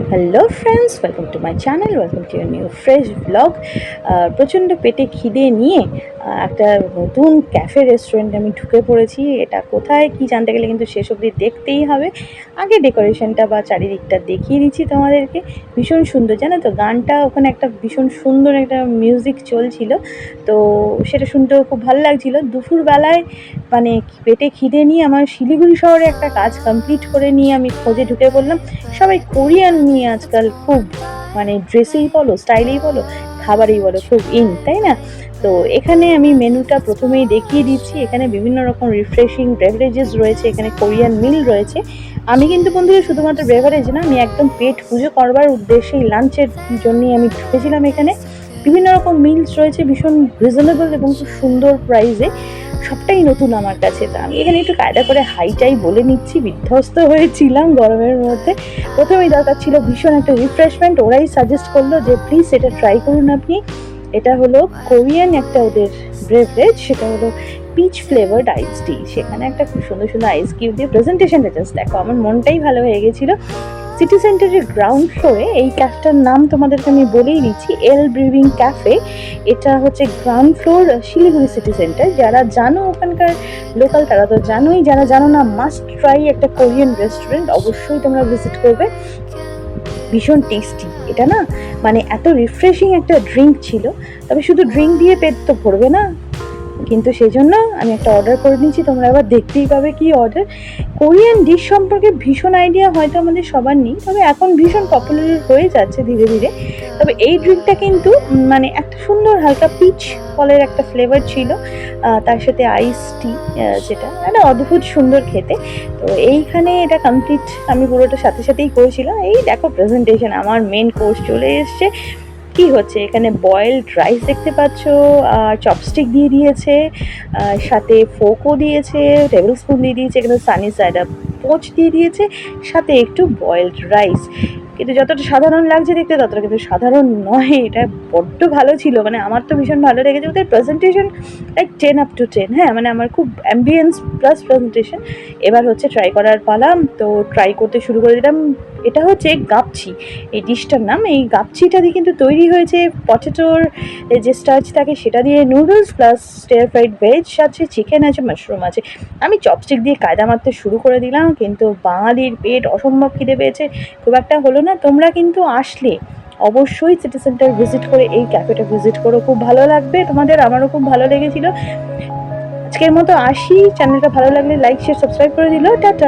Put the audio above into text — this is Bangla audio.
Hello friends, welcome to my channel, welcome to new fresh blog. প্রচণ্ড পেটে খিদে নিয়ে একটা নতুন ক্যাফে রেস্টুরেন্টে আমি ঢুকে পড়েছি। এটা কোথায় কি জানতে গেলে কিন্তু শেষ অবধি দেখতেই হবে। আগে ডেকোরেশনটা বা চারিদিকটা দেখিয়ে দিচ্ছি তোমাদেরকে। ভীষণ সুন্দর, জানো তো, গানটা ওখানে একটা ভীষণ সুন্দর একটা মিউজিক চলছিল, তো সেটা শুনতেও খুব ভালো লাগছিল। দুপুরবেলায় মানে পেটে খিদে নিয়ে আমার শিলিগুড়ি শহরে একটা কাজ কমপ্লিট করে নিয়ে আমি খোঁজে ঢুকে পড়লাম। সবাই কোরিয়ান নিয়ে আজকাল খুব, মানে ড্রেসেই বলো, স্টাইলেই বলো, খাবারেই বলো, খুব ইন, তাই না? তো এখানে আমি মেনুটা প্রথমেই দেখিয়ে দিচ্ছি। এখানে বিভিন্ন রকম রিফ্রেশিং বেভারেজেস রয়েছে, এখানে কোরিয়ান মিল রয়েছে। আমি কিন্তু বন্ধুরা শুধুমাত্র বেভারেজ না, আমি একদম পেট পুজো করবার উদ্দেশ্যেই লাঞ্চের জন্যই আমি ঢুকেছিলাম এখানে। বিভিন্ন রকম মিলস রয়েছে ভীষণ রিজনেবল এবং খুব সুন্দর প্রাইসে, সবটাই নতুন আমার কাছে। তো আমি এখানে একটু কায়দা করে হাইটাই বলে নিচ্ছি, বিধ্বস্ত হয়েছিলাম গরমের মধ্যে। প্রথমেই দরকার ছিল ভীষণ একটা রিফ্রেশমেন্ট, ওরাই সাজেস্ট করলো যে প্লিজ এটা ট্রাই করুন আপনি। এটা হলো কোরিয়ান একটা ওদের বেভারেজ, সেটা হলো পিচ ফ্লেভার্ড আইস টি। সেখানে একটা খুব সুন্দর সুন্দর আইস কিউব দিয়ে প্রেজেন্টেশনটা জাস্ট দেখো, আমার মনটাই ভালো হয়ে গেছিলো। সিটি সেন্টারের গ্রাউন্ড ফ্লোরে এই ক্যাফেটার নাম তোমাদেরকে আমি বলেই দিচ্ছি, এল ব্রিউইং ক্যাফে। এটা হচ্ছে ground floor, Siliguri city centre. যারা জানো ওখানকার লোকাল তারা তো জানোই, যারা জানো না মাস্ট ট্রাই একটা কোরিয়ান রেস্টুরেন্ট, অবশ্যই তোমরা ভিজিট করবে। ভীষণ টেস্টি এটা না, মানে এত রিফ্রেশিং একটা ড্রিঙ্ক ছিল। তবে শুধু ড্রিঙ্ক দিয়ে পেট তো ভরবে না, কিন্তু সেই জন্য আমি একটা অর্ডার করে নিয়েছি। তোমরা এবার দেখতেই পাবে কি অর্ডার। কোরিয়ান ডিশ সম্পর্কে ভীষণ আইডিয়া হয়তো আমাদের সবার নেই, তবে এখন ভীষণ পপুলার হয়ে যাচ্ছে ধীরে ধীরে। তবে এই ড্রিঙ্কটা কিন্তু মানে একটা সুন্দর হালকা পিচ ফলের একটা ফ্লেভার ছিল, তার সাথে আইস টি, যেটা একটা অদ্ভুত সুন্দর খেতে। তো এইখানে এটা কমপ্লিট আমি পুরোটা সাথে সাথেই করেছিলাম। এই দেখো প্রেজেন্টেশন, আমার মেন কোর্স চলে এসছে। কি হচ্ছে এখানে, বয়েলড রাইস দেখতে পাচ্ছ, আর চপস্টিক দিয়ে দিয়েছে, সাথে ফোকও দিয়েছে, টেবিল স্পুন দিয়ে দিয়েছে, এখানে সানি সাইড আপ পোচ দিয়ে দিয়েছে, সাথে একটু বয়েলড রাইস। কিন্তু যতটা সাধারণ লাগছে দেখতে ততটা কিন্তু সাধারণ নয়, এটা বড্ড ভালো ছিল। মানে আমার তো ভীষণ ভালো লেগেছে ওদের প্রেজেন্টেশন, লাইক 10/10। হ্যাঁ, মানে আমার খুব অ্যাম্বিয়েন্স প্লাস প্রেজেন্টেশন। এবার হচ্ছে ট্রাই করার পালা, তো ট্রাই করতে শুরু করে দিলাম। এটা হচ্ছে গাপচি, এই ডিশটার নাম। এই গাপচিটা দিয়ে কিন্তু তৈরি হয়েছে পটেটোর যে স্টার্চ থাকে সেটা দিয়ে noodles plus stair fried veg আছে, চিকেন আছে, মাশরুম আছে। আমি চপস্টিক দিয়ে কায়দা মারতে শুরু করে দিলাম, কিন্তু বাঙালির পেট অসম্ভব খিদে পেয়েছে, খুব একটা হলো না। তোমরা কিন্তু আসলে অবশ্যই সিটি সেন্টার ভিজিট করে এই ক্যাফেটা ভিজিট করো, খুব ভালো লাগবে তোমাদের, আমারও খুব ভালো লেগেছিল। আজকের মতো আসি, চ্যানেলটা ভালো লাগলে লাইক শেয়ার সাবস্ক্রাইব করে দিল, টাটা।